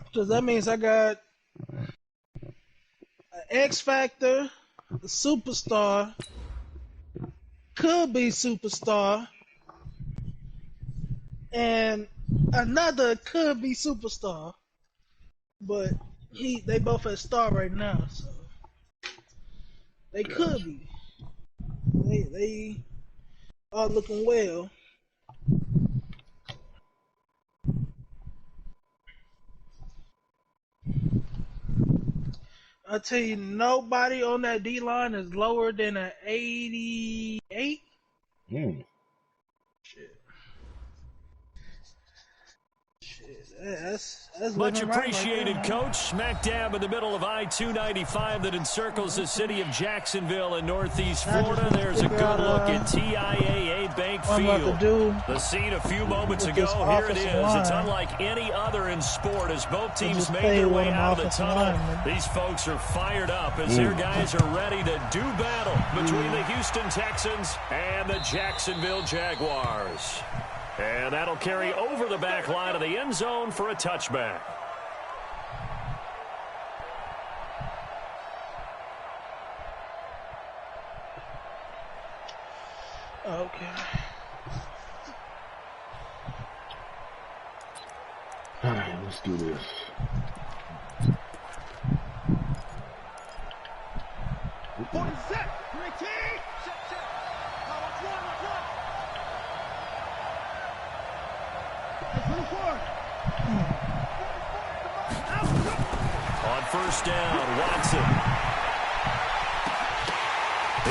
Because that means I got an X Factor, a superstar, could be superstar, and another could be superstar. But they both at star right now, so they could be. They are looking well. I tell you, nobody on that D line is lower than an 88. Mm. That's much appreciated, right, Coach. Smack dab in the middle of I-295 that encircles the city of Jacksonville in northeast Florida. There's a good look at TIAA Bank Field. The scene a few moments ago. Here it is. It's unlike any other in sport as both teams made their way out of the tunnel. These folks are fired up as their guys are ready to do battle between the Houston Texans and the Jacksonville Jaguars. And that'll carry over the back line of the end zone for a touchback. Okay. All right, let's do this. Set. On first down, Watson.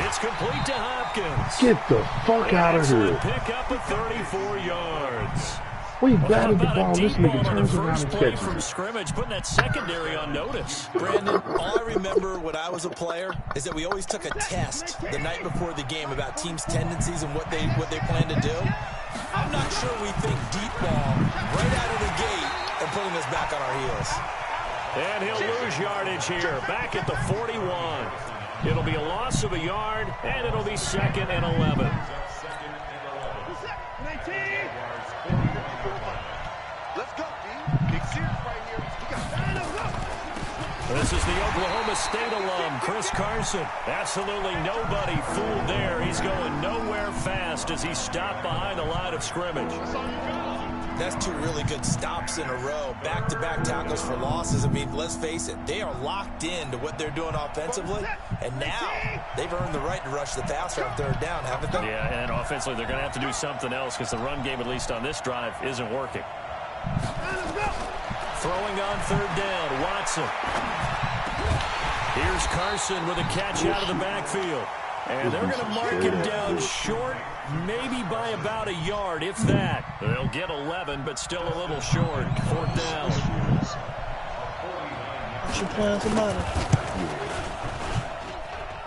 It's complete to Hopkins. Get the fuck out of here. Pick up at 34 yards. We batted the ball. This nigga turns around and catches from scrimmage, putting that secondary on notice. Brandon, all I remember when I was a player is that we always took a test the night before the game about teams' tendencies and what they plan to do. I'm not sure we think deep ball right out of the gate and putting us back on our heels. And he'll lose yardage here, back at the 41. It'll be a loss of a yard, and it'll be 2nd and 11. Let's go, D. Big series right here. We got This is the Oklahoma State alum, Chris Carson. Absolutely nobody fooled there. He's going nowhere fast as he stopped behind the line of scrimmage. That's two really good stops in a row. Back-to-back tackles for losses. I mean, let's face it, they are locked in to what they're doing offensively, and now they've earned the right to rush the passer on third down, haven't they? Yeah, and offensively, they're going to have to do something else because the run game, at least on this drive, isn't working. Throwing on third down, Watson. Here's Carson with a catch out of the backfield. And they're going to mark him down short, maybe by about a yard, if that. They'll get 11, but still a little short. 4th down.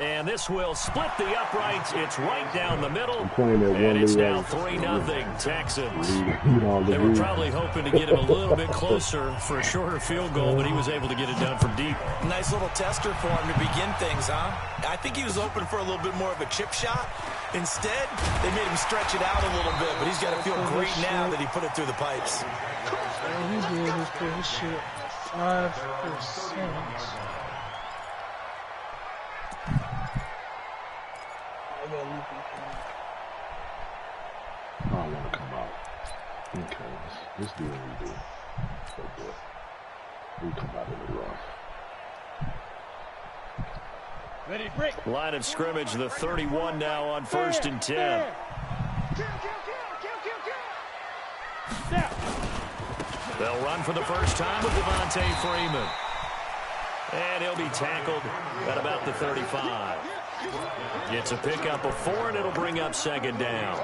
And this will split the uprights. It's right down the middle. And it's now 3-0 Texans. They were probably hoping to get him a little bit closer for a shorter field goal, but he was able to get it done from deep. Nice little tester for him to begin things, huh? I think he was open for a little bit more of a chip shot. Instead, they made him stretch it out a little bit, but he's got to feel great now that he put it through the pipes. He did his pretty shit. 5%. I don't want to come out. Okay, let's do what we do. So good. We come out in the rough. ready, break. Line of scrimmage, the 31 now on 1st and 10. They'll run for the first time with Devontae Freeman. And he'll be tackled at about the 35. It's a pickup of 4, and it'll bring up 2nd down.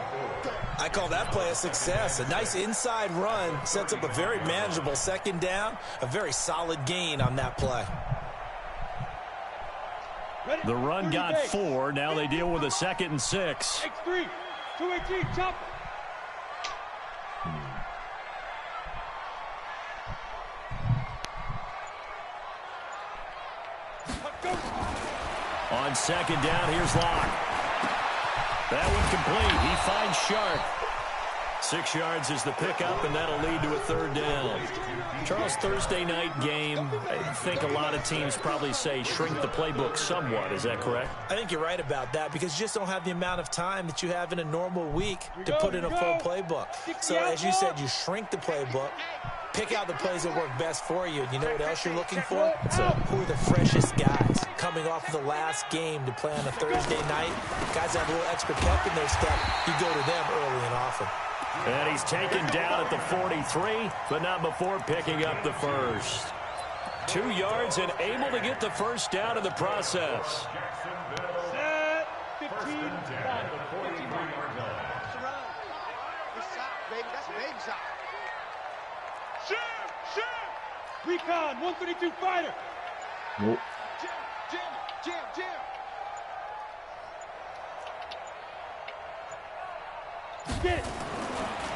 I call that play a success. A nice inside run sets up a very manageable 2nd down. A very solid gain on that play. The run got 4. Now they deal with a 2nd and 6. X3, 218, chop. On 2nd down, here's Locke. That one complete. He finds Sharp. 6 yards is the pickup, and that'll lead to a 3rd down. Charles, Thursday night game, I think a lot of teams probably say shrink the playbook somewhat. Is that correct? I think you're right about that because you just don't have the amount of time that you have in a normal week to put in a full playbook. So as you said, you shrink the playbook, pick out the plays that work best for you. You know what else you're looking for? So who are the freshest guys coming off of the last game to play on a Thursday night? Guys that have a little extra pep in their step, you go to them early and often. And he's taken down at the 43, but not before picking up the first. 2 yards and able to get the first down in the process. Set, 15, 5. Baby, that's a baby shot. Jam! Recon, 132 fighter. Nope. Jam. Get it.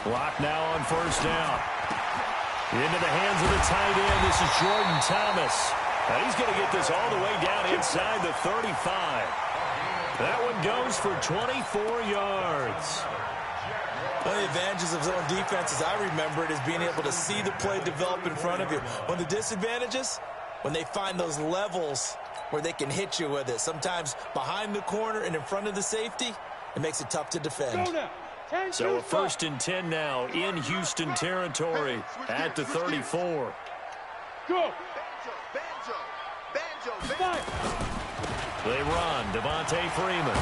Block now on first down. Into the hands of the tight end. This is Jordan Thomas. And he's going to get this all the way down inside the 35. That one goes for 24 yards. One of the advantages of zone defense, as I remember it, is being able to see the play develop in front of you. One of the disadvantages, when they find those levels where they can hit you with it, sometimes behind the corner and in front of the safety, it makes it tough to defend. So a 1st and 10 now in Houston territory at the 34. Go. Banjo. They run. Devontae Freeman.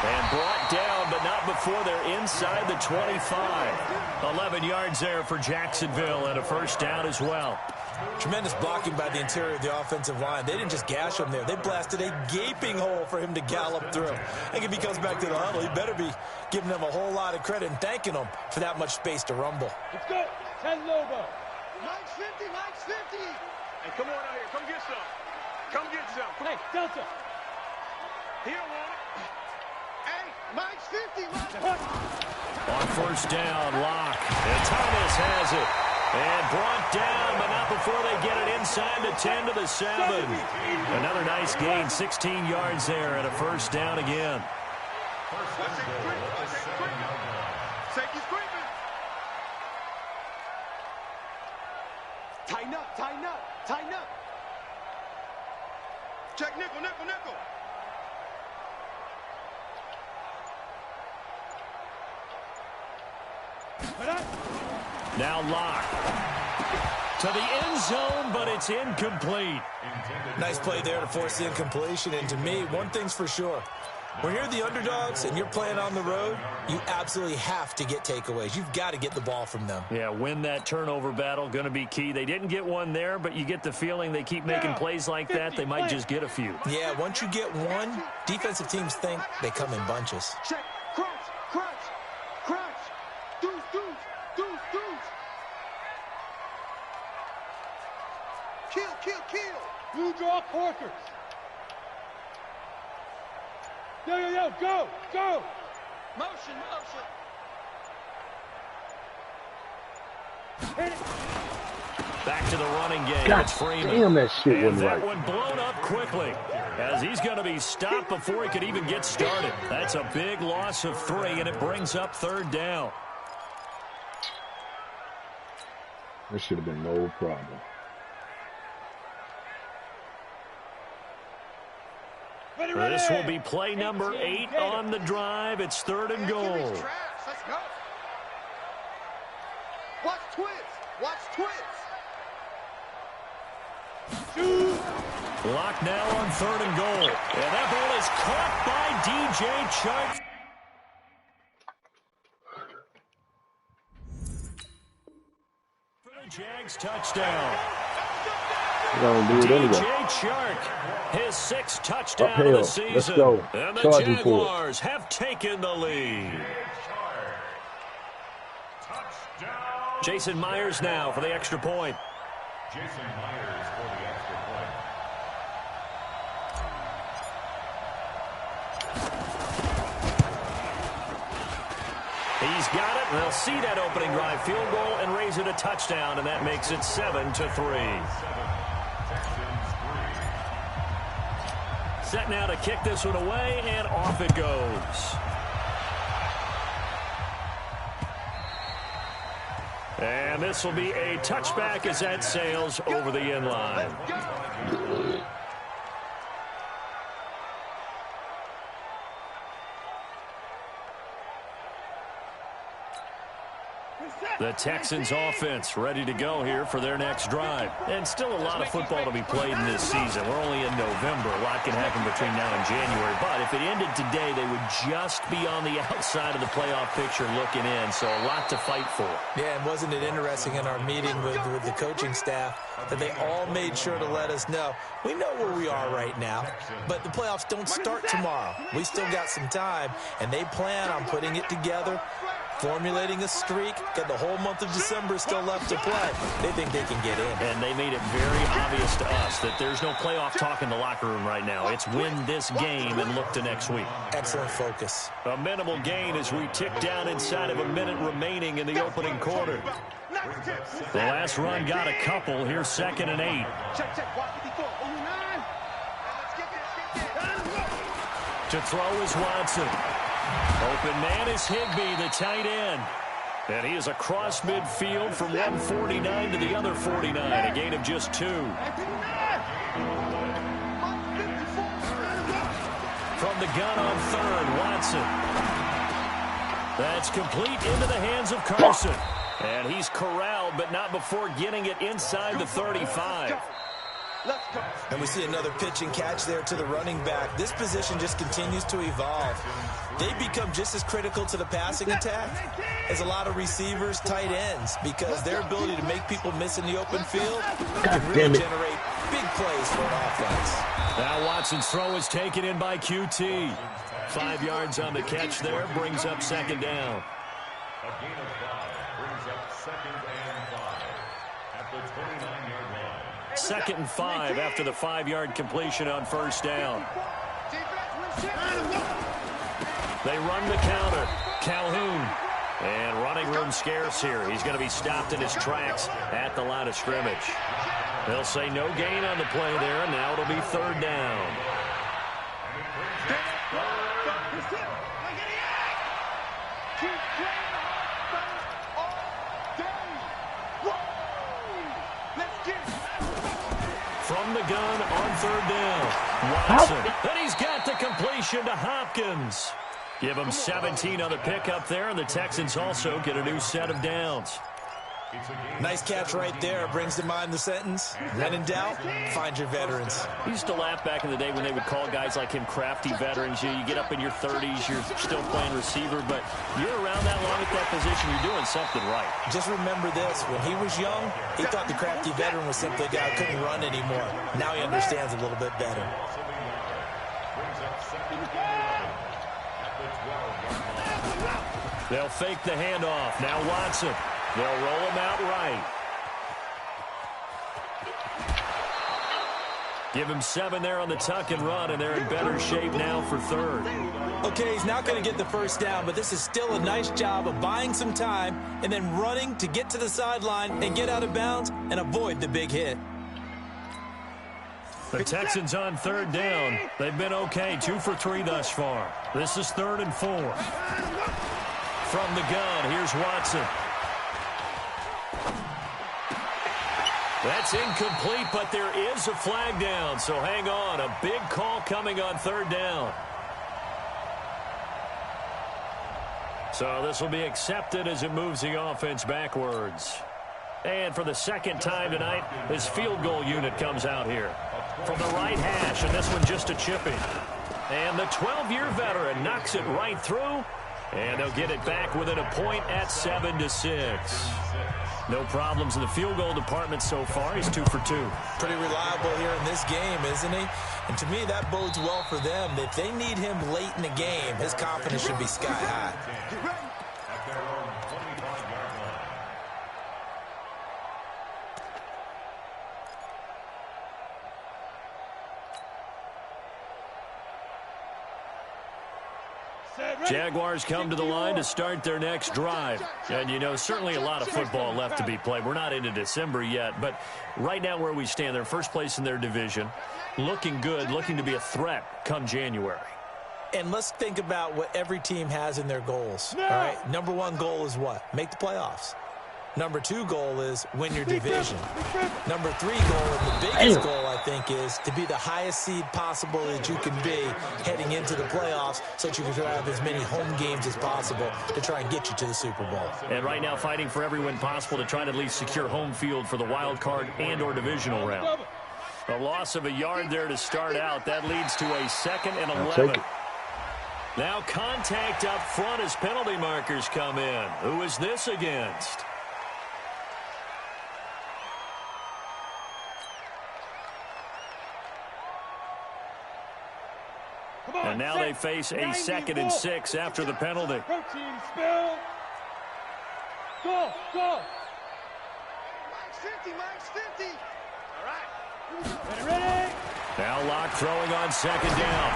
And brought down, but not before they're inside the 25. 11 yards there for Jacksonville and a first down as well. Tremendous blocking by the interior of the offensive line. They didn't just gash him there. They blasted a gaping hole for him to gallop through. I think if he comes back to the huddle, he better be giving them a whole lot of credit and thanking them for that much space to rumble. Let's go. 10 Lobo. Mike's 50. Hey, come on out here. Come get some. Hey, Delta. He don't want it. Hey, Mike's 50. On first down, Locke. And Thomas has it. And brought down, but not before they get it inside the 10 to the 7. Another nice gain, 16 yards there, and a first down again. Tighten up. Check nickel. Now Locke to the end zone, but it's incomplete. Nice play there to force the incompletion. And to me, one thing's for sure. When you're the underdogs and you're playing on the road, you absolutely have to get takeaways. You've got to get the ball from them. Yeah, win that turnover battle, going to be key. They didn't get one there, but you get the feeling they keep making plays like that, they might just get a few. Yeah, once you get one, defensive teams think they come in bunches. Check. Crunch. Deuce. Kill. Blue draw Corkers. Yo, go. Motion. Hit it. Back to the running game. God It's Freeman. damn, that shit And wasn't that right. one blown up quickly as he's going to be stopped before he could even get started. That's a big loss of 3, and it brings up third down. That should have been no problem. This will be play number 8 on the drive. It's 3rd and goal. Let's go. Watch twins. Shoot. Lock now on 3rd and goal. And that ball is caught by DJ Chark. For the Jags touchdown. DJ Chark, his 6th touchdown of the season. Let's go. And the Charging Jaguars have taken the lead. Jason Myers now for the extra point. He's got it. They'll see that opening drive field goal and raise it a touchdown, and that makes it 7-3. Set now to kick this one away, and off it goes. And this will be a touchback as that sails over the end line. The Texans offense ready to go here for their next drive. And still a lot of football to be played in this season. We're only in November. A lot can happen between now and January. But if it ended today, they would just be on the outside of the playoff picture looking in. So a lot to fight for. Yeah, and wasn't it interesting in our meeting with the coaching staff that they all made sure to let us know, we know where we are right now, but the playoffs don't start tomorrow. We still got some time, and they plan on putting it together, formulating a streak, got the whole month of December still left to play. They think they can get in. And they made it very obvious to us that there's no playoff talk in the locker room right now. It's win this game and look to next week. Excellent focus. A minimal gain as we tick down inside of a minute remaining in the opening quarter. The last run got a couple. Here's 2nd and 8. To throw is Watson. Open man is Higbee, the tight end. And he is across midfield from 149 to the other 49. A gain of just 2. From the gun on 3rd, Watson. That's complete into the hands of Carson. And he's corralled, but not before getting it inside the 35. And we see another pitch and catch there to the running back. This position just continues to evolve. They become just as critical to the passing attack as a lot of receivers, tight ends, because their ability to make people miss in the open field can really generate big plays for an offense. Now Watson's throw is taken in by QT. 5 yards on the catch there, brings up 2nd down. A gain of 5 brings up 2nd and 5 at the 29-yard line. 2nd and 5 after the 5-yard completion on 1st down. They run the counter. Calhoun. And running room scarce here. He's going to be stopped in his tracks at the line of scrimmage. They'll say no gain on the play there, and now it'll be 3rd down. From the gun on 3rd down. Watson. And he's got the completion to Hopkins. Give him 17 on the pickup there, and the Texans also get a new set of downs. Nice catch right there. Brings to mind the sentence, when in doubt, find your veterans. I used to laugh back in the day when they would call guys like him crafty veterans. You get up in your 30s, you're still playing receiver, but you're around that long at that position, you're doing something right. Just remember this, when he was young, he thought the crafty veteran was simply a guy who couldn't run anymore. Now he understands a little bit better. They'll fake the handoff. Now Watson. They'll roll him out right. Give him 7 there on the tuck and run, and they're in better shape now for 3rd. Okay, he's not going to get the 1st down, but this is still a nice job of buying some time and then running to get to the sideline and get out of bounds and avoid the big hit. The Texans on 3rd down. They've been okay, 2 for 3 thus far. This is 3rd and 4. From the gun, here's Watson. That's incomplete, but there is a flag down, so hang on. A big call coming on 3rd down. So this will be accepted as it moves the offense backwards. And for the 2nd time tonight, this field goal unit comes out here. From the right hash, and this one just a chipping. And the 12-year veteran knocks it right through, and they'll get it back within a point at 7-6. No problems in the field goal department so far. He's 2 for 2. Pretty reliable here in this game, isn't he? And to me, that bodes well for them. If they need him late in the game, his confidence should be sky high. Jaguars come to the line to start their next drive. And, you know, certainly a lot of football left to be played. We're not into December yet, but right now where we stand, they're first place in their division, looking good, looking to be a threat come January. And let's think about what every team has in their goals. All right, number 1 goal is what? Make the playoffs. Number 2 goal is win your division. Number 3 goal, and the biggest goal, I think, is to be the highest seed possible that you can be heading into the playoffs so that you can have as many home games as possible to try and get you to the Super Bowl. And right now fighting for every win possible to try to at least secure home field for the wild card and or divisional round. A loss of a yard there to start out. That leads to a 2nd and 11. Now contact up front as penalty markers come in. Who is this against? And now they face a 2nd and 6 after the penalty. Protein spill. Go, go. Mike's 50. All right. Ready. Now Locke throwing on 2nd down.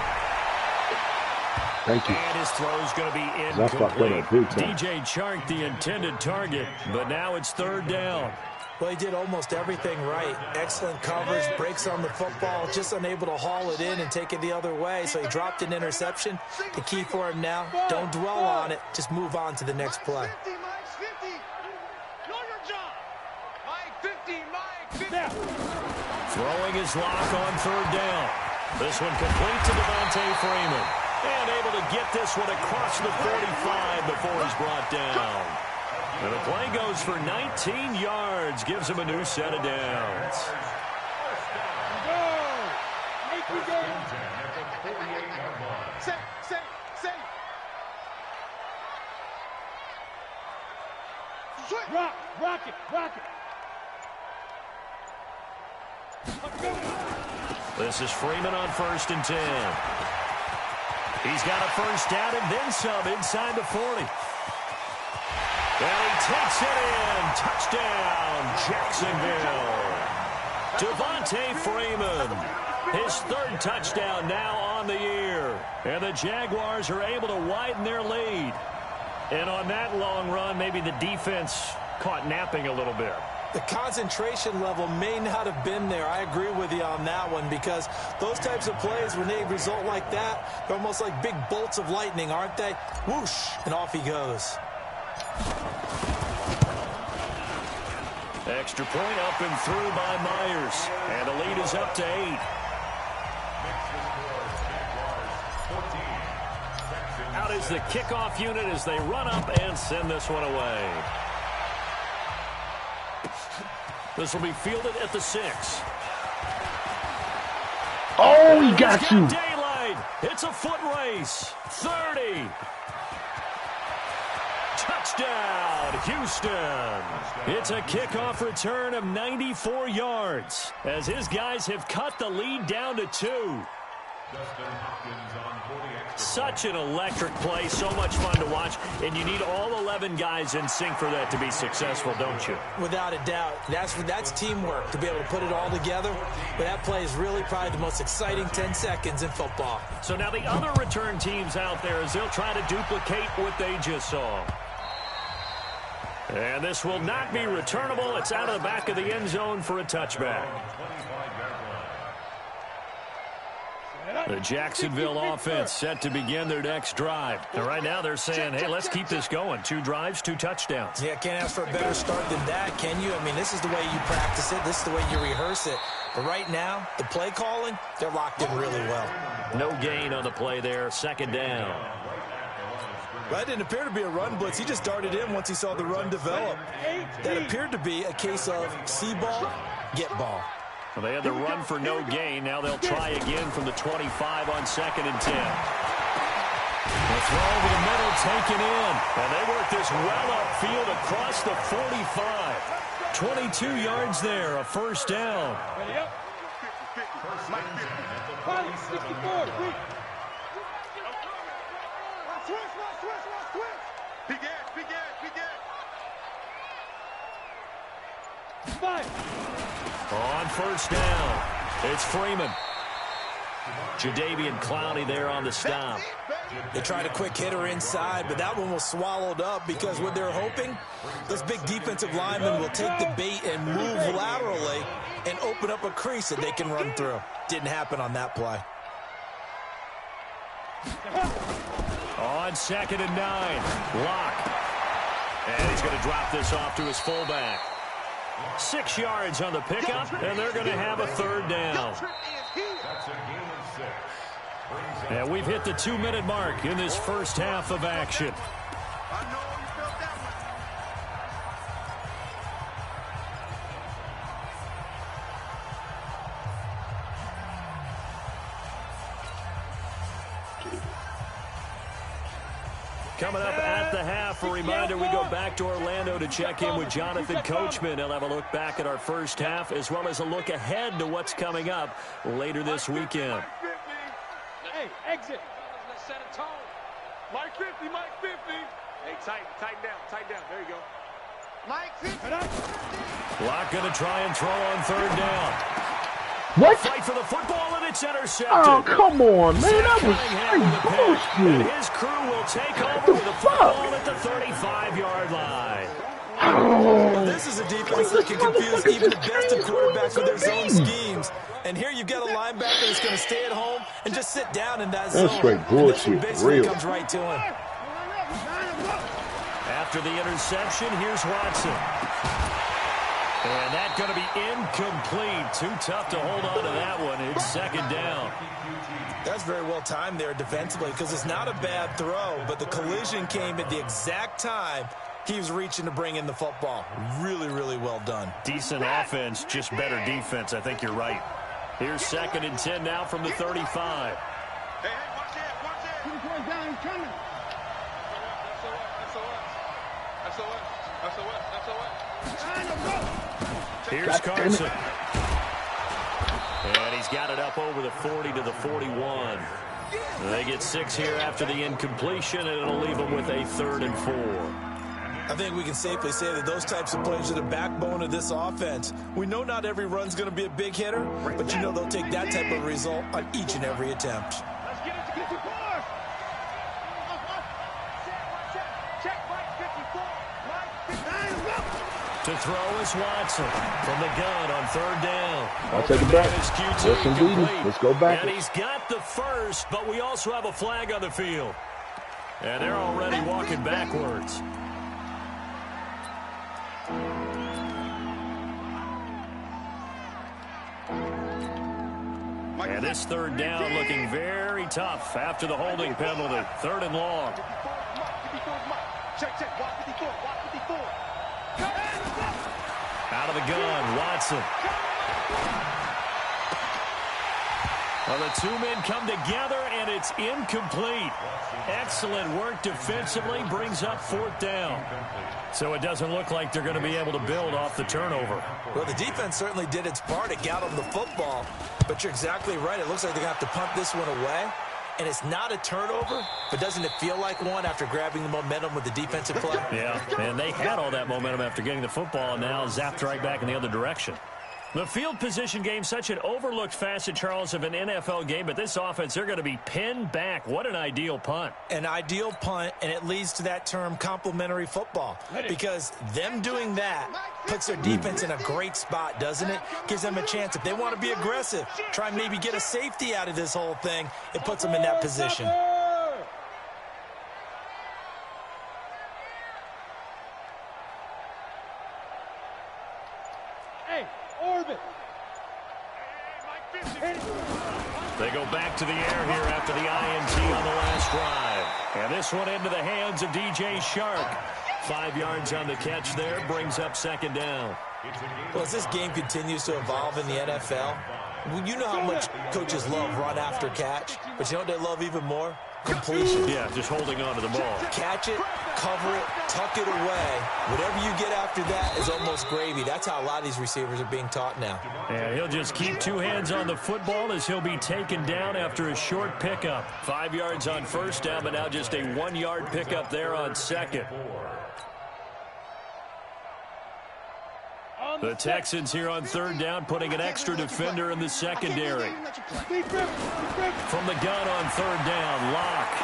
Thank you. And his throw's going to be incomplete. DJ Chark, the intended target, but now it's 3rd down. Well, he did almost everything right. Excellent coverage, breaks on the football, just unable to haul it in and take it the other way. So he dropped an interception. The key for him now, don't dwell on it. Just move on to the next play. Mike's 50. Know your job. Mike 50. Throwing his Locke on 3rd down. This one complete to Devontae Freeman. And able to get this one across the 45 before he's brought down. And the play goes for 19 yards, gives him a new set of downs. Rock it. This is Freeman on 1st and 10. He's got a 1st down and then some inside the 40. And he takes it in. Touchdown, Jacksonville. Devontae Freeman, his 3rd touchdown now on the year. And the Jaguars are able to widen their lead. And on that long run, maybe the defense caught napping a little bit. The concentration level may not have been there. I agree with you on that one because those types of plays, when they result like that, they're almost like big bolts of lightning, aren't they? Whoosh, and off he goes. Extra point up and through by Myers. And the lead is up to 8. Out is the kickoff unit as they run up and send this one away. This will be fielded at the 6. Oh, he got you. Daylight. It's a foot race. 30. Touchdown, Houston. It's a kickoff return of 94 yards as his guys have cut the lead down to 2. Such an electric play, so much fun to watch, and you need all 11 guys in sync for that to be successful, don't you? Without a doubt. That's teamwork to be able to put it all together. But that play is really probably the most exciting 10 seconds in football. So now the other return teams out there as they'll try to duplicate what they just saw. And this will not be returnable. It's out of the back of the end zone for a touchback. The Jacksonville offense set to begin their next drive. And right now they're saying, hey, let's keep this going. 2 drives, 2 touchdowns. Yeah, can't ask for a better start than that, can you? I mean, this is the way you practice it. This is the way you rehearse it. But right now, the play calling, they're locked in really well. No gain on the play there. 2nd down. That didn't appear to be a run blitz. He just darted in once he saw the run develop. That appeared to be a case of see ball, get ball. Well, they had the run for no gain. Now they'll try again from the 25 on 2nd and 10. The throw over the middle taken in. And they work this well upfield across the 45. 22 yards there, a 1st down. Ready up. 64. On 1st down, it's Freeman. Jadeveon Clowney there on the stop. They tried a quick hitter inside, but that one was swallowed up because what they're hoping, those big defensive linemen will take the bait and move laterally and open up a crease that they can run through. Didn't happen on that play. On 2nd and 9, Locke. And he's going to drop this off to his fullback. 6 yards on the pickup, and they're going to have a third down. That's a gain of 6. And we've hit the 2-minute mark in this first half of action. I know you felt that one. Coming up at the half, a reminder, we go back to Orlando to check in with Jonathan Coachman. He'll have a look back at our first half as well as a look ahead to what's coming up later this weekend. Hey, exit. Let's set a tone. Mike 50, Mike 50. Hey, tighten down. There you go. Mike 50. Locke going to try and throw on third down. What? Fight for the football, and it's intercepted. Oh, come on, man. That was And bullshit. his crew will take over with the football at the 35-yard line. Well, this is a defense that can confuse even the best of quarterbacks with their zone schemes. And here you've got a linebacker that's going to stay at home and just sit down in that zone. That's straight bullshit, And this one basically real. comes right to him. After the interception, here's Watson. And that's going to be incomplete. Too tough to hold on to that one. It's second down. That's very well timed there defensively because it's not a bad throw, but the collision came at the exact time he was reaching to bring in the football. Really, really well done. Decent offense, just better defense. I think you're right. Here's 2nd and 10 now from the 35. Hey, watch it. Keep the point down. He's coming. Here's Carson. And he's got it up over the 40 to the 41. They get 6 here after the incompletion, and it'll leave them with a 3rd and 4. I think we can safely say that those types of plays are the backbone of this offense. We know not every run's going to be a big hitter, but you know they'll take that type of result on each and every attempt. Let's get it to get to bar. Check Mike 54. To throw is Watson from the gun on 3rd down. I'll take it back. Is Q2 Yes, indeed. complete. Let's go back. And he's got the first, but we also have a flag on the field. And they're already walking backwards. And this 3rd down looking very tough after the holding penalty. 3rd and long. Check. Watch 54. Out of the gun, Watson. Well, the 2 men come together, and it's incomplete. Excellent work defensively, brings up 4th down. So it doesn't look like they're going to be able to build off the turnover. Well, the defense certainly did its part. It got them the football. But you're exactly right. It looks like they're going to have to punt this one away. And it's not a turnover, but doesn't it feel like one after grabbing the momentum with the defensive play? Yeah, and they had all that momentum after getting the football, and now zapped right back in the other direction. The field position game, such an overlooked facet, Charles, of an NFL game, but this offense, they're going to be pinned back. What an ideal punt. An ideal punt, and it leads to that term complementary football, because them doing that puts their defense in a great spot, doesn't it? Gives them a chance. If they want to be aggressive, try and maybe get a safety out of this whole thing, it puts them in that position. They go back to the air here after the INT on the last drive. And this one into the hands of DJ Shark. 5 yards on the catch there, brings up 2nd down. Well, as this game continues to evolve in the NFL, you know how much coaches love run after catch, but you know what they love even more? Completion. Yeah, just holding on to the ball. Catch it, cover it, tuck it away. Whatever you get after that is almost gravy. That's how a lot of these receivers are being taught now. And he'll just keep 2 hands on the football as he'll be taken down after a short pickup. 5 yards on 1st down, but now just a 1-yard pickup there on 2nd. The Texans here on 3rd down, putting an extra defender in the secondary. From the gun on 3rd down, Locke.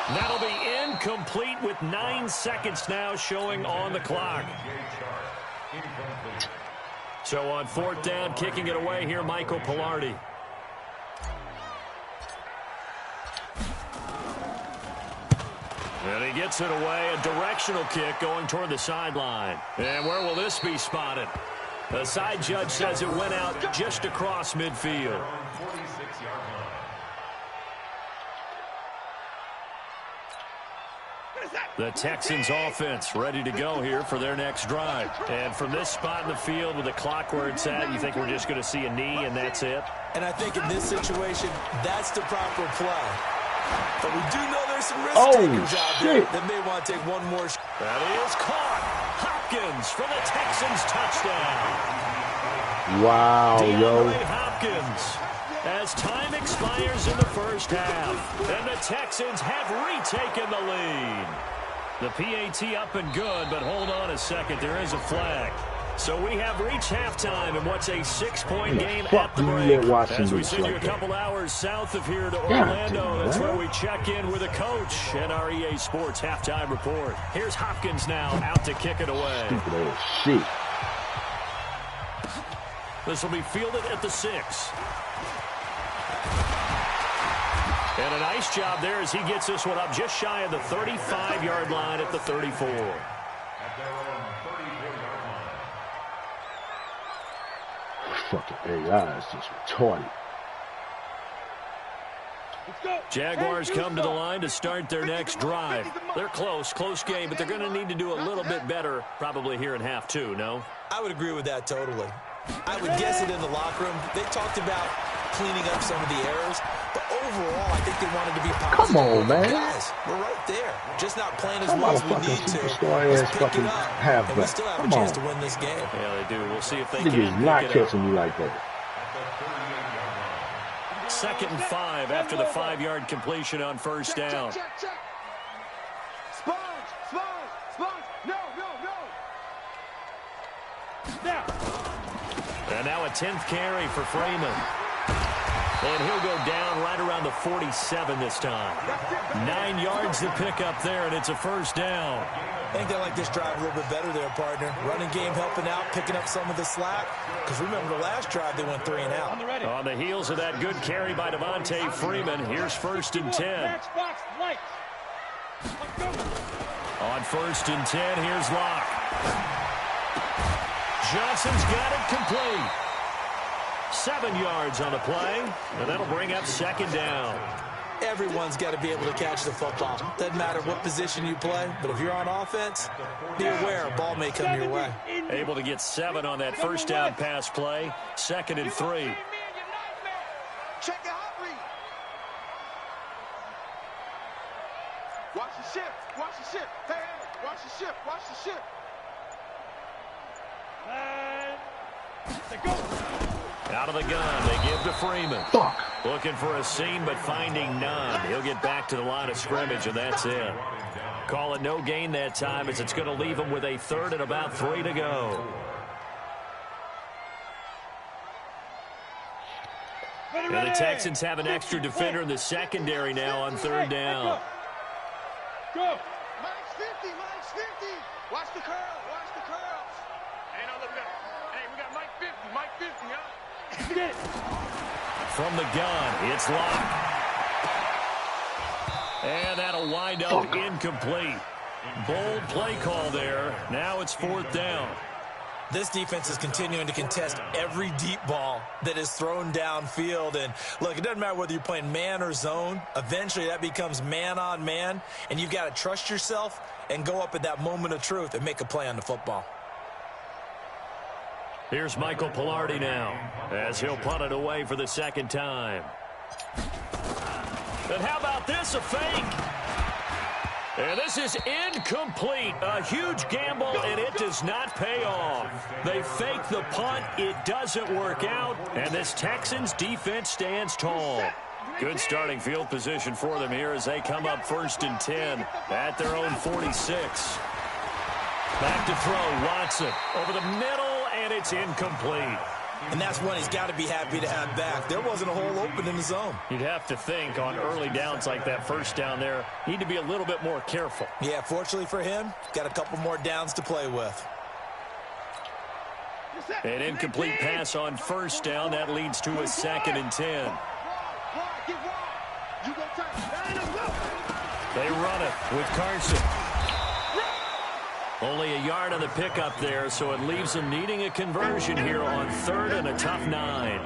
That'll be incomplete with 9 seconds now showing on the clock. So on 4th down, kicking it away here, Michael Pilardi. And he gets it away, a directional kick going toward the sideline. And where will this be spotted? The side judge says it went out just across midfield. The Texans offense ready to go here for their next drive. And from this spot in the field with the clock where it's at, you think we're just going to see a knee and that's it? And I think in this situation, that's the proper play. But we do know there's some risk takers out there that may want to take one more. That is caught. Hopkins for the Texans touchdown. Wow, yo. Hopkins. As time expires in the first half, and the Texans have retaken the lead. The PAT up and good, but hold on a second. There is a flag. So we have reached halftime in what's a 6-point game at the break. As we send you a couple hours south of here to Orlando, that's where we check in with a coach and our EA Sports halftime report. Here's Hopkins now out to kick it away. Stupid ass shit. This will be fielded at the 6. And a nice job there as he gets this one up just shy of the 35-yard line at the 34. Fucking AI is just retarded. Jaguars come to the line to start their next drive. They're close game, but they're going to need to do a little bit better probably here in half 2, no? I would agree with that totally. I would guess it in the locker room. They talked about cleaning up some of the errors, but overall, I think they wanted to be positive. Come on, man. Guys, we're right there. Just not playing as well as we need to. Let's pick it up, and we still have a chance to win this game. Yeah, they do. We'll see if they can. Niggas not catching me like that. 2nd and 5 after the 5-yard completion on first down. Sponge. No. Now. And now a 10th carry for Freeman. And he'll go down right around the 47 this time. 9 yards to pick up there, and it's a first down. I think they like this drive a little bit better there, partner. Running game helping out, picking up some of the slack. Because remember the last drive, they went 3 and out. On the heels of that good carry by Devontae Freeman, here's 1st and 10. On 1st and 10, here's Locke. Johnson's got it complete. 7 yards on the play, and that'll bring up 2nd down. Everyone's got to be able to catch the football. Doesn't matter what position you play, but if you're on offense, be aware a ball may come your way. Able to get 7 on that first down pass play. 2nd and 3. Check the hot read. Watch the ship. Hey, watch the ship. Out of the gun, they give to Freeman. Looking for a seam, but finding none. He'll get back to the line of scrimmage, and that's it. Call it no gain that time, as it's going to leave him with a 3rd and about 3 to go. And the Texans have an extra defender in the secondary now on 3rd down. Go. Mike's 50. Watch the curls. Hey, no, look at that. Hey, we got Mike 50, huh? Get it. From the gun, it's Locke. And that'll wind up incomplete. Bold play call there. Now it's 4th down. This defense is continuing to contest every deep ball that is thrown downfield. And, look, it doesn't matter whether you're playing man or zone. Eventually, that becomes man-on-man, and you've got to trust yourself and go up at that moment of truth and make a play on the football. Here's Michael Pilardi now, as he'll punt it away for the 2nd time. And how about this, a fake? And this is incomplete. A huge gamble, and it does not pay off. They fake the punt. It doesn't work out, and this Texans defense stands tall. Good starting field position for them here as they come up 1st and 10 at their own 46. Back to throw, Watson over the middle, and it's incomplete. And that's one he's got to be happy to have back. There wasn't a hole open in the zone. You'd have to think on early downs like that first down there, need to be a little bit more careful. Yeah, fortunately for him, got a couple more downs to play with. An incomplete pass on first down. That leads to a 2nd and 10. They run it with Carson. Only a yard on the pickup there, so it leaves them needing a conversion here on 3rd and a tough 9.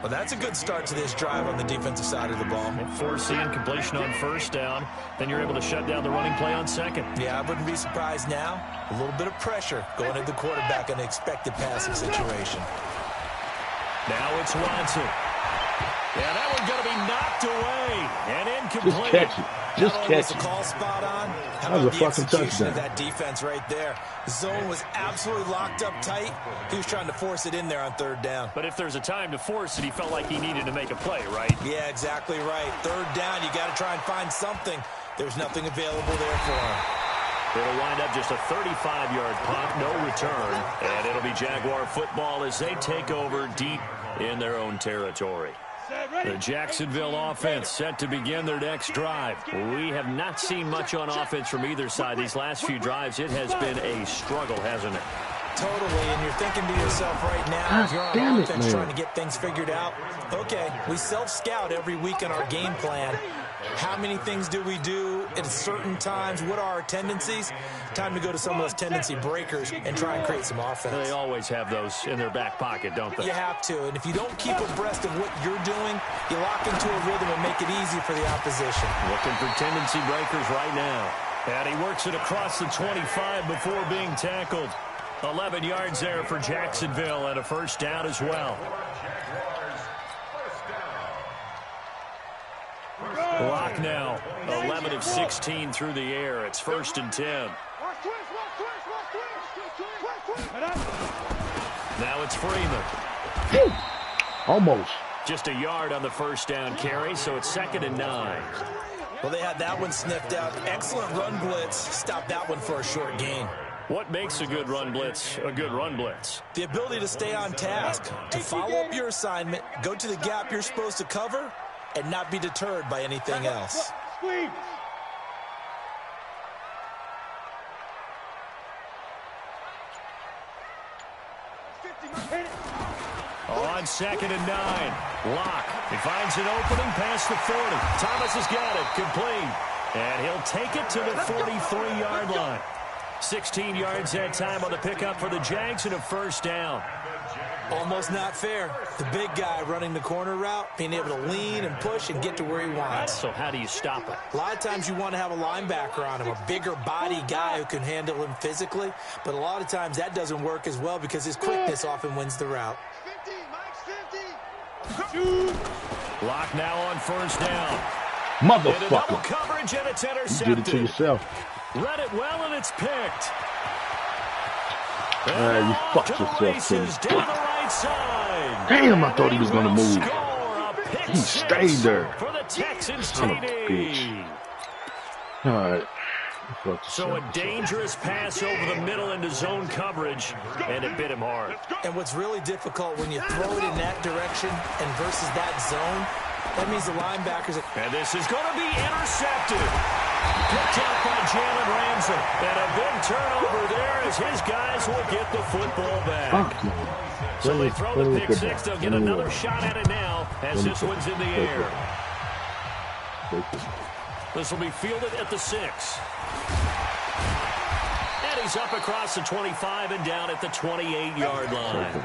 Well, that's a good start to this drive on the defensive side of the ball. Forcing completion on 1st down. Then you're able to shut down the running play on 2nd. Yeah, I wouldn't be surprised now. A little bit of pressure going at the quarterback in an expected passing situation. Now it's Watson. Yeah, that one's going to be knocked away and incomplete. Just catch it. Just catch the it. call spot on. How That was about a the fucking execution of touchdown. that defense right there? The zone was absolutely locked up tight. He was trying to force it in there on 3rd down. But if there's a time to force it, he felt like he needed to make a play, right? Yeah, exactly right. 3rd down, you got to try and find something. There's nothing available there for him. It'll wind up just a 35-yard punt, no return. And it'll be Jaguar football as they take over deep in their own territory. The Jacksonville offense set to begin their next drive. We have not seen much on offense from either side. These last few drives, it has been a struggle, hasn't it? Totally, and you're thinking to yourself right now, if you're on offense trying to get things figured out, okay, we self-scout every week in our game plan. How many things do we do at certain times? What are our tendencies? Time to go to some of those tendency breakers and try and create some offense. They always have those in their back pocket, don't they? You have to, and if you don't keep abreast of what you're doing, you lock into a rhythm and make it easy for the opposition. Looking for tendency breakers right now. And he works it across the 25 before being tackled. 11 yards there for Jacksonville and a 1st down as well. Lock now, 11 of 16 through the air. It's 1st and 10. Now it's Freeman. Almost. Just a yard on the 1st down carry, so it's 2nd and 9. Well, they had that one sniffed out. Excellent run blitz. Stopped that one for a short gain. What makes a good run blitz a good run blitz? The ability to stay on task, to follow up your assignment, go to the gap you're supposed to cover, and not be deterred by anything else. On 2nd and 9. Lock. He finds an opening past the 40. Thomas has got it. Complete. And he'll take it to the 43-yard line. 16 yards that time on the pickup for the Jags and a 1st down. Almost not fair. The big guy running the corner route, being able to lean and push and get to where he wants. So how do you stop it? A lot of times you want to have a linebacker on him, a bigger body guy who can handle him physically. But a lot of times that doesn't work as well because his quickness often wins the route. Lock now on 1st down. Motherfucker. Double coverage and it's intercepted. You did it to yourself. Read it well and it's picked. You fucked yourself, Tim. Down the right side. Damn, I thought he was going to move. Score, He stayed there. For the Texans Son of a TD. bitch. All right. So a dangerous pass over the middle into zone coverage, and it bit him hard. And what's really difficult when you throw it in that direction and versus that zone, that means the linebackers... And this is going to be intercepted. Picked up by Jalen Ramsey. And a big turnover there as his guys will get the football back. Fuck you. So they throw the pick six. They'll get another shot at it now as this one's in the air. This will be fielded at the 6. And he's up across the 25 and down at the 28-yard line.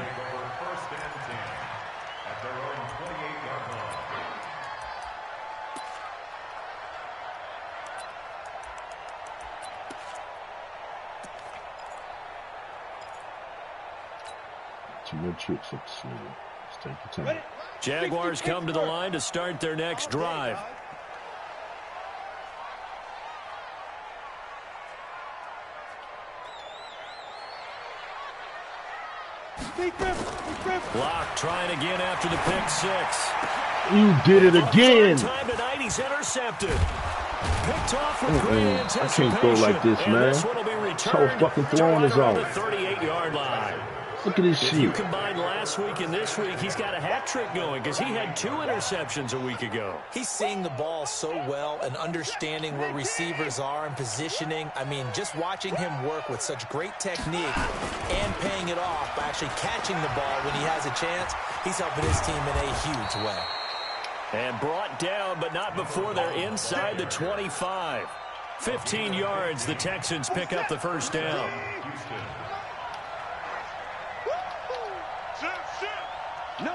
Two more tricks up the sleeve. Let's take your time. Jaguars come to the line to start their next drive. Block trying again after the pick 6. You did it again. Time tonight, he's intercepted. Picked off with great anticipation. I can't go like this, man. This one will be This whole fucking throwing is off. The 38-yard line. Look at this If shit. you combine last week and this week, he's got a hat trick going because he had 2 interceptions a week ago. He's seeing the ball so well and understanding where receivers are and positioning. I mean, just watching him work with such great technique and paying it off by actually catching the ball when he has a chance, he's helping his team in a huge way. And brought down, but not before they're inside the 25. 15 yards. The Texans pick up the first down. No.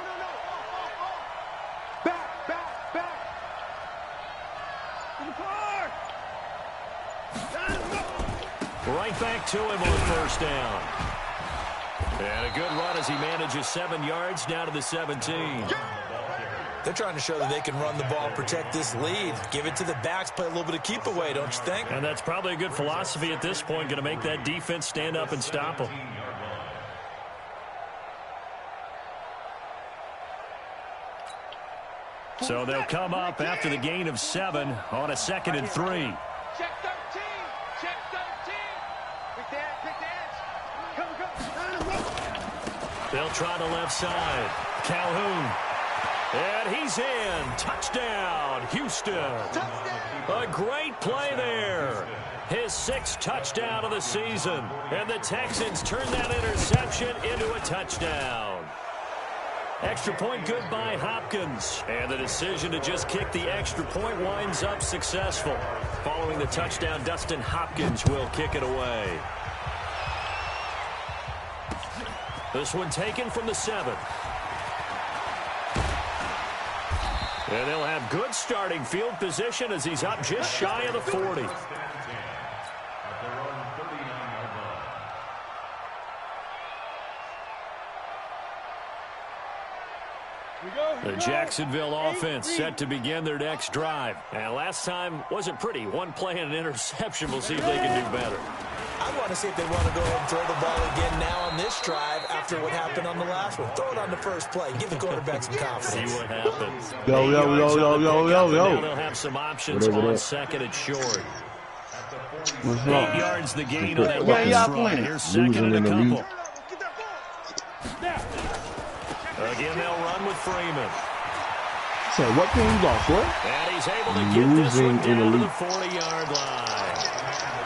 Back. In the car. Right back to him on first down. And a good run as he manages 7 yards down to the 17. They're trying to show that they can run the ball, protect this lead. Give it to the backs, play a little bit of keep away, don't you think? And that's probably a good philosophy at this point, going to make that defense stand up and stop them. So they'll come up after the gain of 7 on a 2nd and 3. Check 13. Check 13. Pick the edge. They'll try the left side. Calhoun. And he's in. Touchdown, Houston. A great play there. His 6th touchdown of the season. And the Texans turn that interception into a touchdown. Extra point good by Hopkins. And the decision to just kick the extra point winds up successful. Following the touchdown, Dustin Hopkins will kick it away. This one taken from the 7. And they'll have good starting field position as he's up just shy of the 40. The Jacksonville offense set to begin their next drive. And last time wasn't pretty. One play and an interception. We'll see if they can do better. I want to see if they want to go ahead and throw the ball again now on this drive after what happened on the last one. Throw it on the first play. Give the quarterback some confidence. See what happens. Yo. Now they'll have some options on 2nd and short. What's 8 up? yards the gain on that last run. Here's 2nd and a couple. Again, they'll run with Freeman. So what can you got, what? And he's able to get this one down to the 40-yard line.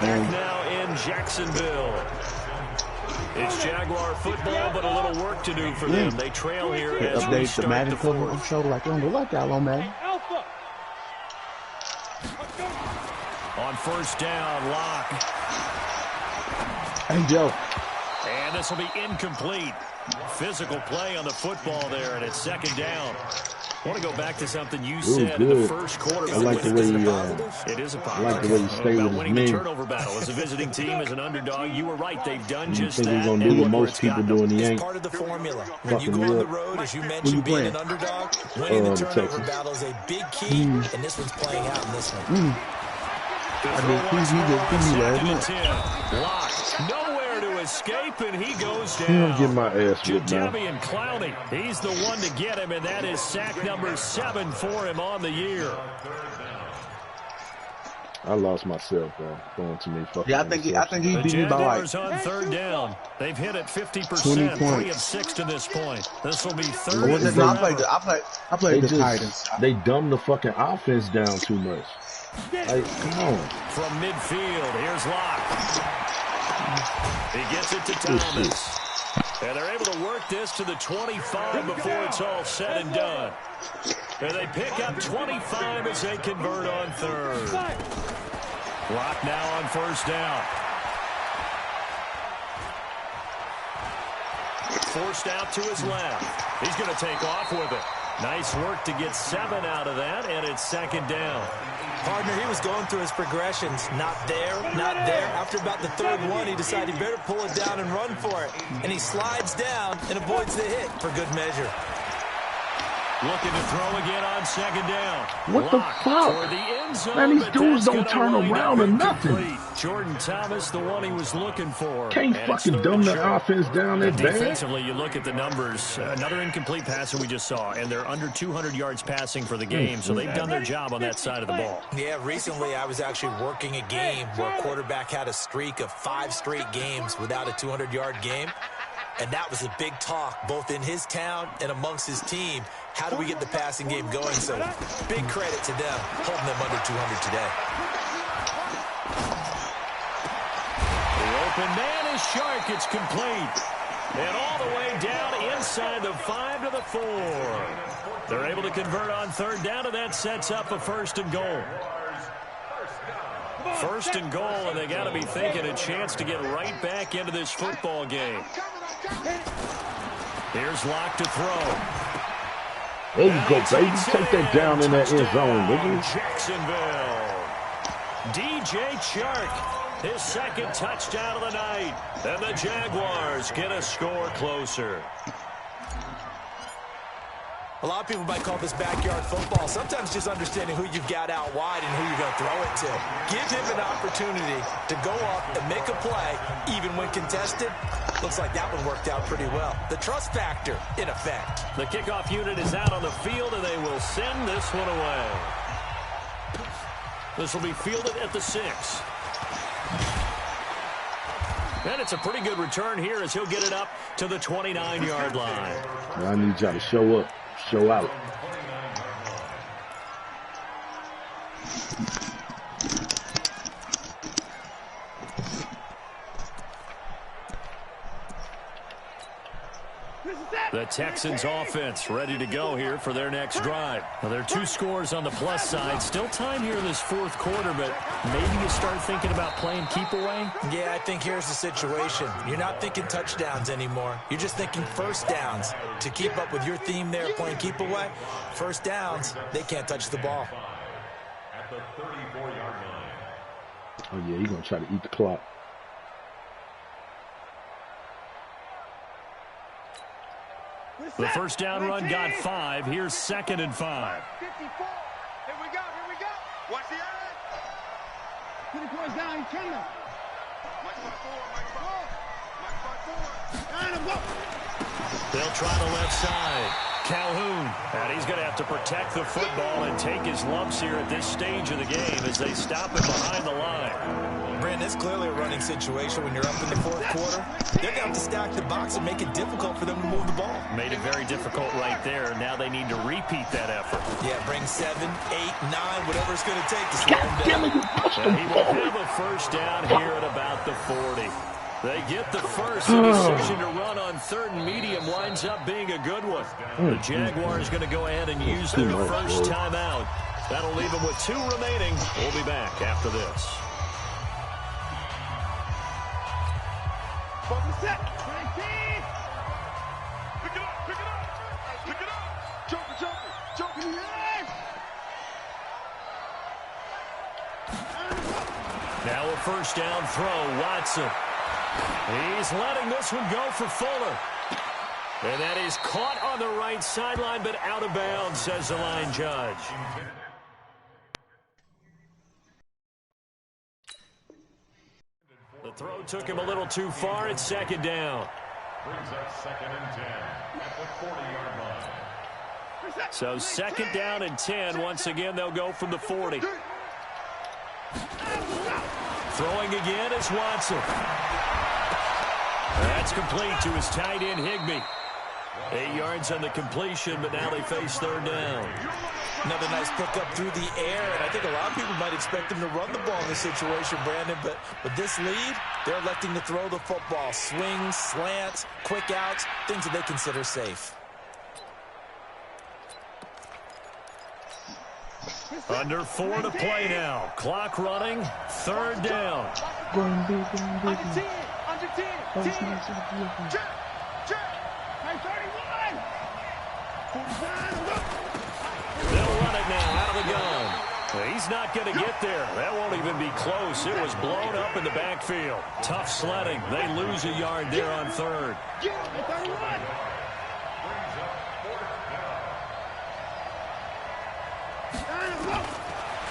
Back now in Jacksonville. It's Jaguar football, but a little work to do for them. They trail here as we Update the start Madden the cover. I'm 4th. sure like on the lookout on Madden. Alpha. On first down, Locke. Hey, Joe. And this will be incomplete. Physical play on the football there, and it's 2nd down. I want to go back to something you said in the first quarter. I like the way it is a positive. I like the way you stay About with winning his the name. turnover battle as a visiting team, as an underdog. You were right. They've done just think that. he's gonna and do what look where most it's people gotten do, them. and he It's ain't. part of the formula. When you Fucking go on real. the road, as you Who you mentioned, being playing? an underdog, winning the turnover Texas. battle is a big key, and this one's playing out in this one. The I throw did on PG last month. 2nd and 10. Locke. Nowhere to escape, and he goes He don't get down. my ass whipped now. Jadavian Clowney, he's the one to get him, and that is sack number 7 for him on the year. I lost myself, bro. Going to me fucking. Yeah, I think he The beat me by like Jaguars on 3rd down. They've hit it 20 50%, 3 points. of 6 to this point. This will be I 3rd wasn't- and no, forever. I played They the Titans. just they dumb the fucking offense down too much. Like, come on. From midfield, here's Locke. He gets it to Thomas. And they're able to work this to the 25 before it's all said and done. And they pick up 25 as they convert on 3rd. Locke now on first down. Forced out to his left. He's going to take off with it. Nice work to get 7 out of that, and it's 2nd down. Partner, he was going through his progressions. Not there, not there. After about the 3rd one, he decided he better pull it down and run for it. And he slides down and avoids the hit for good measure. Looking to throw again on 2nd down. What the Locke fuck? for the end zone, Man, these but dudes that's don't gonna turn wind around up or nothing. incomplete. Jordan Thomas, the one he was looking for. Can't And it's fucking 3rd dumb and the short. offense down that bad. Defensively, you look at the numbers. Another incomplete pass that we just saw, and they're under 200 yards passing for the game, so they've done their job on that side of the ball. Yeah, recently I was actually working a game where a quarterback had a streak of 5 straight games without a 200-yard game. And that was a big talk, both in his town and amongst his team. How do we get the passing game going? So big credit to them, holding them under 200 today. The open man is Shark. It's complete. And all the way down inside the 5 to the 4. They're able to convert on 3rd down, and that sets up a 1st and goal. First and goal, and they got to be thinking a chance to get right back into this football game. Here's Locke to throw. There you go, baby. Take that down in that end zone, nigga. Jacksonville. DJ Chark, his second touchdown of the night. And the Jaguars get a score closer. A lot of people might call this backyard football. Sometimes just understanding who you've got out wide and who you're going to throw it to. Give him an opportunity to go up and make a play, even when contested. Looks like that one worked out pretty well. The trust factor, in effect. The kickoff unit is out on the field, and they will send this one away. This will be fielded at the 6. And it's a pretty good return here as he'll get it up to the 29-yard line. I need y'all to show up. Show out. The Texans offense ready to go here for their next drive. Now, there are 2 scores on the plus side. Still time here in this fourth quarter, but maybe you start thinking about playing keep away? Yeah, I think here's the situation. You're not thinking touchdowns anymore. You're just thinking first downs. To keep up with your theme there, playing keep away, first downs, they can't touch the ball. At the 34-yard line. Oh, yeah, he's going to try to eat the clock. The first down run got 5. Here's 2nd and 5. 54. Here we go. Watch the eye. 20 points down, he's coming. Mike by 4. They'll try the left side. Calhoun. And he's going to have to protect the football and take his lumps here at this stage of the game as they stop him behind the line. Brandon, it's clearly a running situation when you're up in the fourth quarter. They're going to have to stack the box and make it difficult for them to move the ball. Made it very difficult right there. Now they need to repeat that effort. Yeah, bring 7, 8, 9, whatever it's going to take to slow him down. He will have a first down here at about the 40. They get the first. The decision to run on 3rd and medium winds up being a good one. The Jaguars going to go ahead and use their first timeout. That'll leave them with 2 remaining. We'll be back after this. Set. 19. Pick it up. Jumping. Now a first down throw, Watson. He's letting this one go for Fuller. And that is caught on the right sideline, but out of bounds, says the line judge. The throw took him a little too far. It's 2nd down. Brings up 2nd and 10 at the 40-yard line. So 2nd down and 10. Once again, they'll go from the 40. Throwing again is Watson. That's complete to his tight end, Higbee. 8 yards on the completion, but now they face 3rd down. Another nice pickup through the air, and I think a lot of people might expect them to run the ball in this situation, Brandon, but with this lead, they're electing to throw the football. Swings, slants, quick outs, things that they consider safe. Under 4 to play now. Clock running, 3rd down. Under 10. 10. They'll run it now out of the gun. He's not going to get there. That won't even be close. It was blown up in the backfield. Tough sledding. They lose a yard there on 3rd.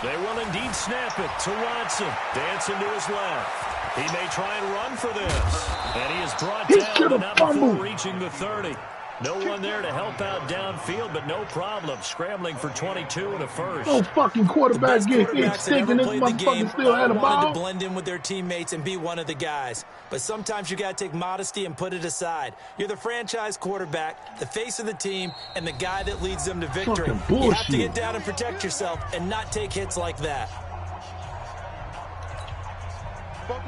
They will indeed snap it to Watson. Dancing to his left. He may try and run for this. And he is brought down, but not before reaching the 30. No one there to help out downfield, but no problem. Scrambling for 22 and a first. No fucking quarterback get hit stinking. This motherfucker still had a ball. Wanted to blend in with their teammates and be one of the guys. But sometimes you got to take modesty and put it aside. You're the franchise quarterback, the face of the team, and the guy that leads them to victory. You have to get down and protect yourself and not take hits like that.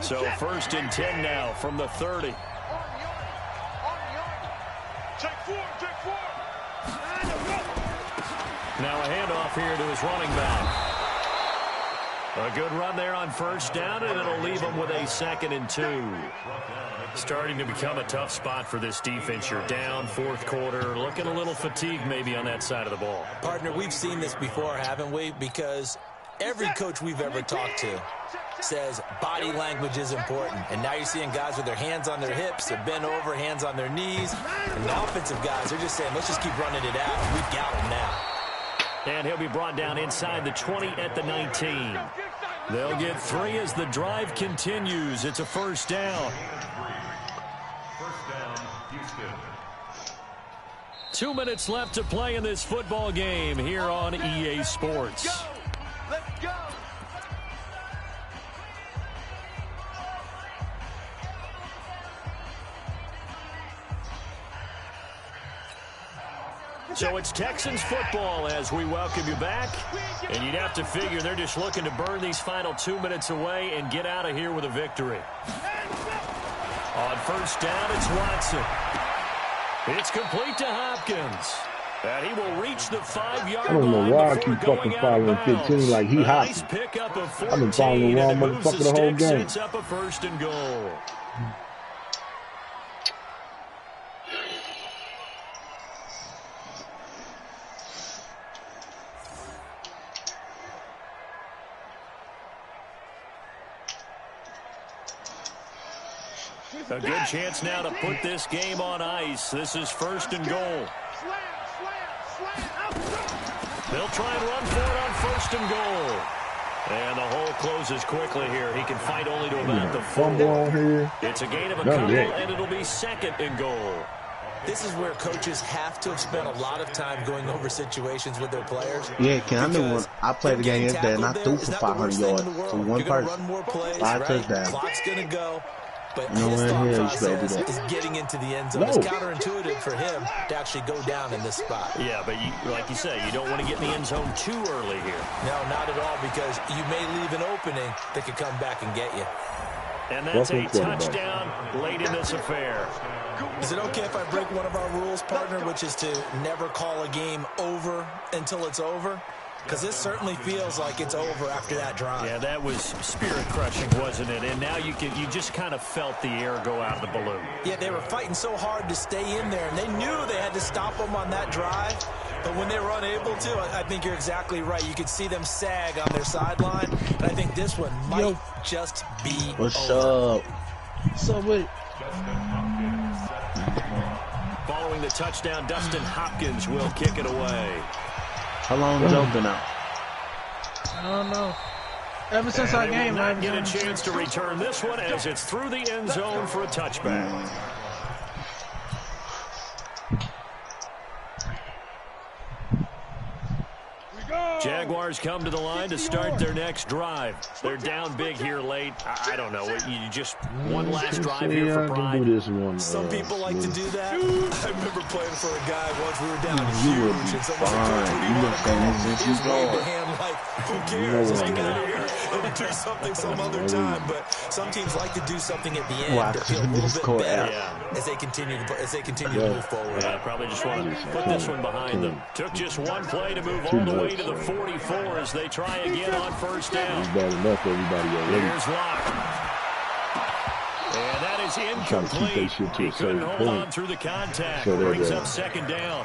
So 1st and 10 now from the 30. Now a handoff here to his running back. A good run there on first down, and it'll leave them with a 2nd and 2. Starting to become a tough spot for this defense. You're down, fourth quarter, looking a little fatigued maybe on that side of the ball. Partner, we've seen this before, haven't we? Because every coach we've ever talked to says body language is important. And now you're seeing guys with their hands on their hips, they're bent over, hands on their knees. And the offensive guys, they're just saying, let's just keep running it out. We've got them now. And he'll be brought down inside the 20 at the 19. They'll get 3 as the drive continues. It's a first down. First down, Houston. 2 minutes left to play in this football game here on EA Sports. Let's go. So it's Texans football as we welcome you back. And you'd have to figure they're just looking to burn these final 2 minutes away and get out of here with a victory. On first down, it's Watson. It's complete to Hopkins. And he will reach the 5-yard line. I don't know why I keep fucking following 15 like he hopping. Nice pickup of 14, I've been following the wrong and it moves motherfucker the whole game. Sets up a 1st and goal. A good chance now to put this game on ice. This is 1st and goal. They'll try and run for it on 1st and goal. And the hole closes quickly here. He can fight only to about the 4. It's a gain of a couple, and it'll be 2nd and goal. This is where coaches have to have spent a lot of time going over situations with their players. Yeah, Ken, I played the game yesterday and I threw for 500 yards for one person. Run more plays, 5 touchdowns. Clock's going to go. But his thought process is getting into the end zone. It's counterintuitive for him to actually go down in this spot. Yeah, but like you say, you don't want to get in the end zone too early here. No, not at all, because you may leave an opening that could come back and get you. And that's a touchdown late in this affair. Is it okay if I break one of our rules, partner, which is to never call a game over until it's over? Because this certainly feels like it's over after that drive. Yeah, that was spirit-crushing, wasn't it? And now you just kind of felt the air go out of the balloon. Yeah, they were fighting so hard to stay in there, and they knew they had to stop them on that drive. But when they were unable to, I think you're exactly right. You could see them sag on their sideline, and I think this one might just be What's over. up? So wait. Following the touchdown, Dustin Hopkins will kick it away. How long Joe been out? I don't know. Ever since our game, I get a chance to return this one as it's through the end zone for a touchback. Jaguars come to the line to start their next drive. They're down big here late. I don't know. You just one last drive here for pride. Some people like to do that. I remember playing for a guy once we were down huge, and someone said, "Coach, like, who cares? Let's get out of here and do something some other time." But some teams like to do something at the end to feel a little bit better as they continue to move forward. Yeah, probably just want to put this one behind them. Took just one play to move all the way to the 44 as they try again on first down. Here's Locke. And that is incomplete. He couldn't hold on through the contact. Brings up 2nd down.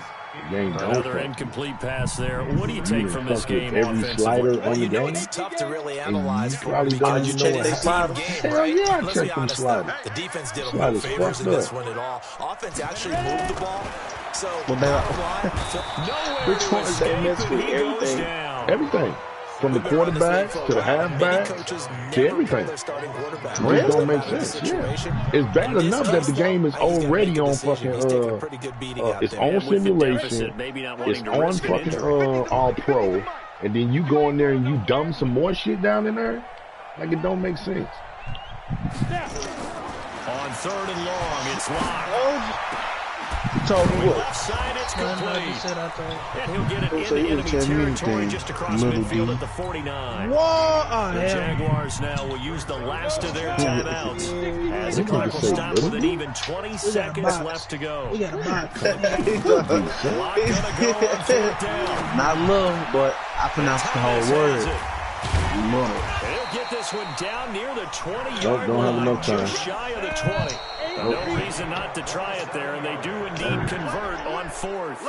Another incomplete pass there. What do you take from this game offensively? Well, you know it's tough to really analyze. You check the slider? Hell yeah, I checked them sliders. The defense did them no favors in this one at all. Offense actually moved the ball. So, Which one is they missed with everything? Everything. From the quarterback to the halfback to everything. It just don't make sense. Yeah. It's bad enough that the game is already on fucking it's on simulation. It's on fucking all pro. And then you go in there and you dump some more shit down in there? Like it don't make sense. On 3rd and long, it's Locke. Told me what? Left side, it's complete. And he'll get it into enemy territory just across midfield at the 49. The Jaguars now will use the last of their timeouts as the clock will stop with an even 20 seconds left to go. We got a box. Locke gonna go on 4th down. Not love, but I pronounced the whole word. He'll get this one down near the 20-yard line, just shy of the 20. No reason not to try it there, and they do indeed convert on 4th.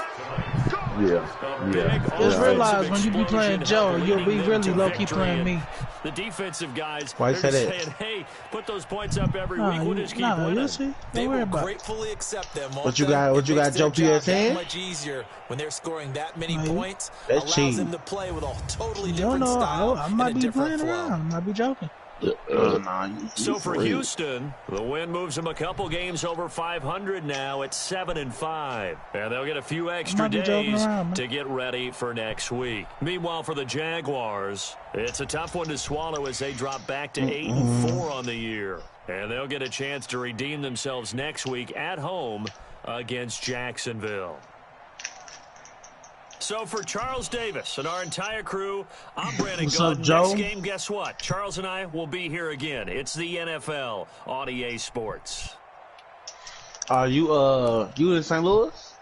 Just realize when you be playing Joe, you'll be really low-key playing me. The defensive guys are saying, hey, put those points up every week. We'll just keep winning. They will gratefully accept them. What you got, Joe, to your hand? Much easier when they're scoring that many points. That's allows them to play with a totally different style. I might be playing around. I might be joking. So for Houston, the win moves them a couple games over 500 now at 7-5. And they'll get a few extra days to get ready for next week. Meanwhile, for the Jaguars, it's a tough one to swallow as they drop back to 8-4 on the year. And they'll get a chance to redeem themselves next week at home against Jacksonville. So for Charles Davis and our entire crew, I'm Brandon Gunn. Next game, guess what? Charles and I will be here again. It's the NFL on EA Sports. Are you in St. Louis?